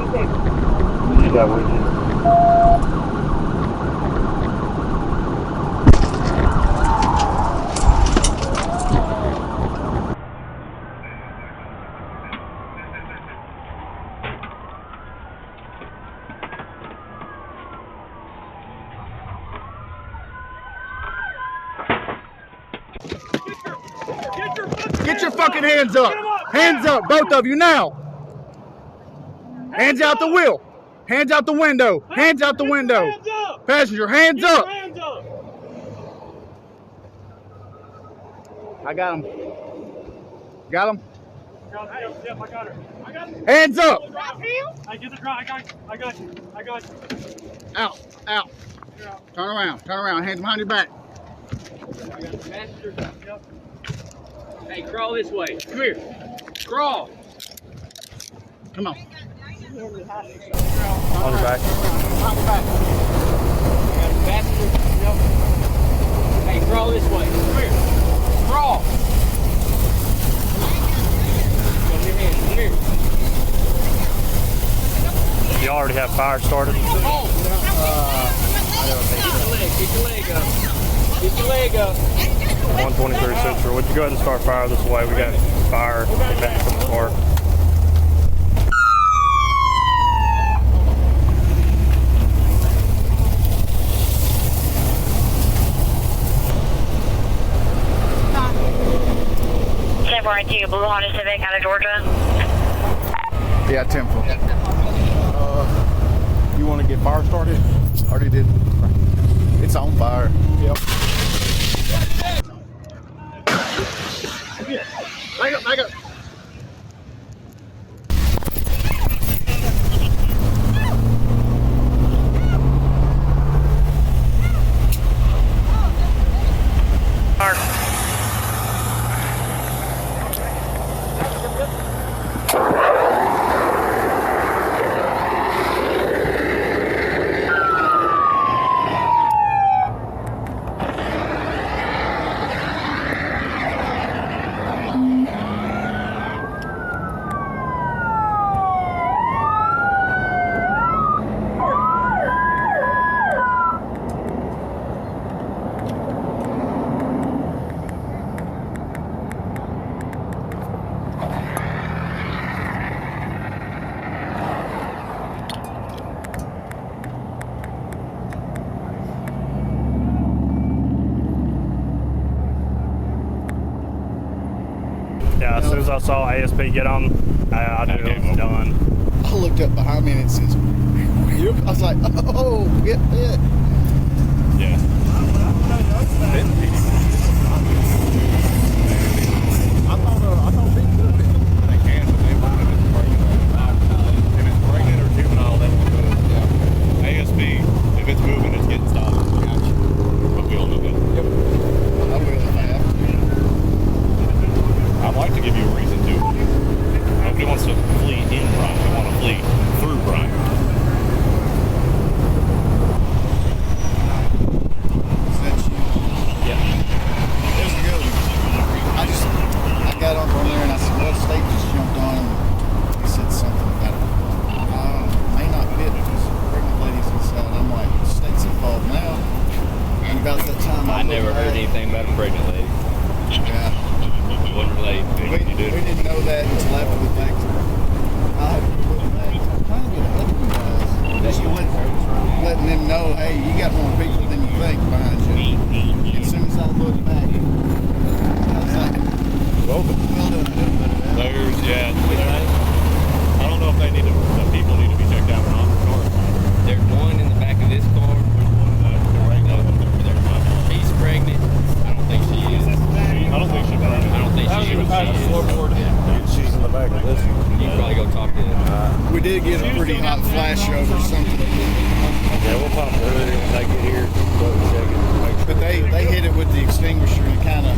You got with you. Get your fucking hands up! Hands up, both of you now! Hands out the wheel! Hands out the window! Hands out the window! Passenger, hands up! I got him. Got him? Yep, I got her. I got her. Hands up! I get the drive. I got you. I got you. Out, out. Turn around. Hands behind your back. I got the passenger. Yep. Hey, crawl this way. Come here. Crawl. Come on. On the back. On the back. I got the passenger. Yep. Hey, crawl this way. Come here. Crawl. Come your hands. Come here. You already have fire started? Come on. Get your leg up. Get your leg up. 123 Central. Would you go ahead and start fire this way? We got fire back from the car. Bryant PD, Blue Honda Civic out of Georgia. Yeah, Temple. You want to get fire started? Already did. It's on fire. Yep. Back up. Yeah, as soon as I saw ASP get on, I knew it was done. I looked up behind me and it says, I was like, oh, get it. Yeah. Benton PD. I thought they could. They can, but they won't if it's pregnant. If it's pregnant or juvenile, they won't do it. Yeah. ASP, if it's moving, it's getting stopped. Gotcha. But we'll move it. Yep. I will if I have to. I'd like to give you a reason to. Nobody wants to flee in Bryant. We want to flee through Bryant. Is that you? Yeah. There's the good. I got on there and I said, what state just jumped on? He said something about it. May not fit because pregnant ladies inside. I'm like, state's involved now. And about that time I never heard anything about a pregnant lady. Yeah. Wasn't related to We anything you did. didn't know that until after the fact. I had to look back. I'm trying to get ahead of you guys. Just letting them know, hey, you got more people than you think behind you. As soon as I looked back, I was like, well done. There's, yeah. I don't know if they need to, the people need to be checked out or not. There's one in the back of this car. She's pregnant. I don't think she is. I don't think she's pregnant. I don't think she is. She's in the back of this one. You can probably go talk to them. We did get a pretty hot flash over something. Yeah, we'll pop it earlier and take it here. Check it. But they hit it with the extinguisher and it kind of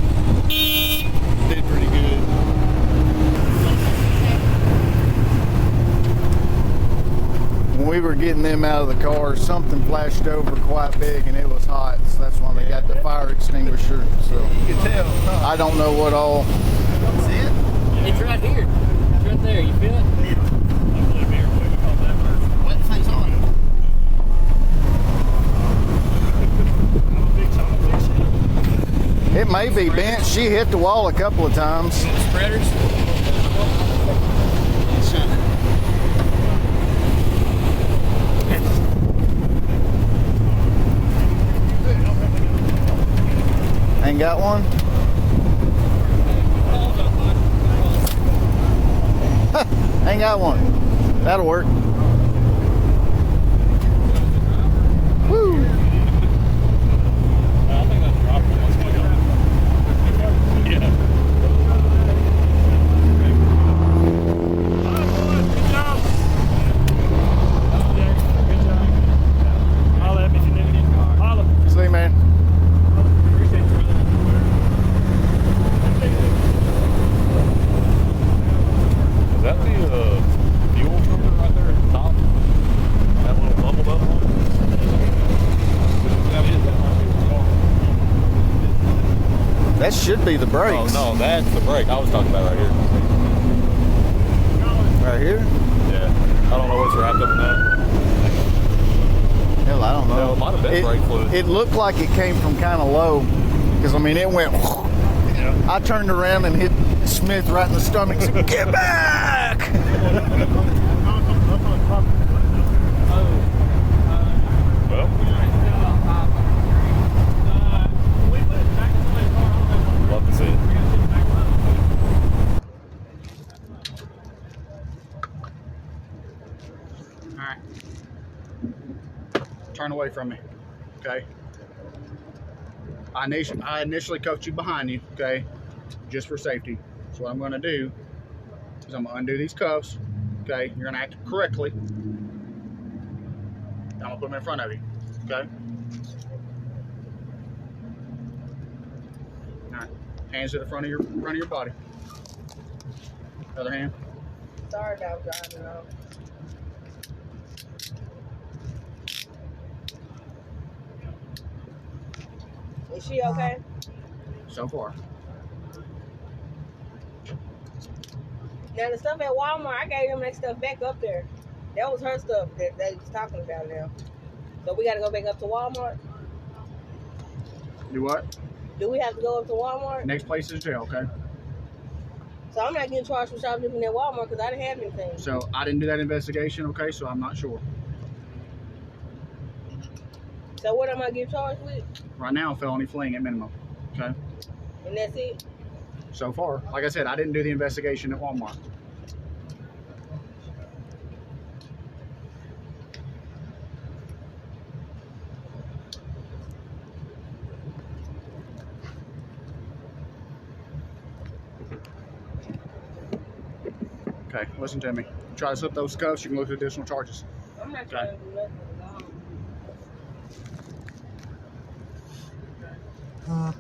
did pretty good. When we were getting them out of the car, something flashed over quite big and it was hot. So that's why they got the fire extinguisher. So you can tell. I don't know what all. See it? It's right here. It's right there. You feel it? It may be bent. She hit the wall a couple of times. Spreaders? Ain't got one? Ain't got one. That'll work. Woo! I think that's dropping. That's what I got. Yeah. Good job. Good job. Holla at me if you need anything. Holla. See, man. Appreciate you. Is that the fuel filter right there at the top? That little bubble bubble one? That should be the Oh brakes. no, that's the brake. I was talking about right here. Right here? Yeah. I don't know what's wrapped up in that. Hell, I don't know. No, it might have been brake fluid. It looked like it came from kind of low. Because, I mean, it went... Yeah. I turned around and hit Smith right in the stomach and said, "Get back!" Well, love to see it. Alright. Turn away from me. Okay? I initially cuffed you behind you, okay? Just for safety. So what I'm gonna do is I'm gonna undo these cuffs, okay? You're gonna act correctly. I'm gonna put them in front of you, okay? Alright. Hands to the front of your body. Other hand. Sorry about driving off. Is she okay? So far. Now the stuff at Walmart, I gave them that stuff back up there. That was her stuff that they was talking about now. So we gotta go back up to Walmart? Do what? Do we have to go up to Walmart? Next place is jail, okay? So I'm not getting charged for shoplifting at Walmart because I didn't have anything. So I didn't do that investigation, okay? So I'm not sure. So what am I getting charged with? Right now, felony fleeing at minimum, okay? And that's it? So far. Like I said, I didn't do the investigation at Walmart. Okay, listen to me. Try to slip those cuffs, you can look at additional charges. I'm not Okay. trying to do nothing. Uh,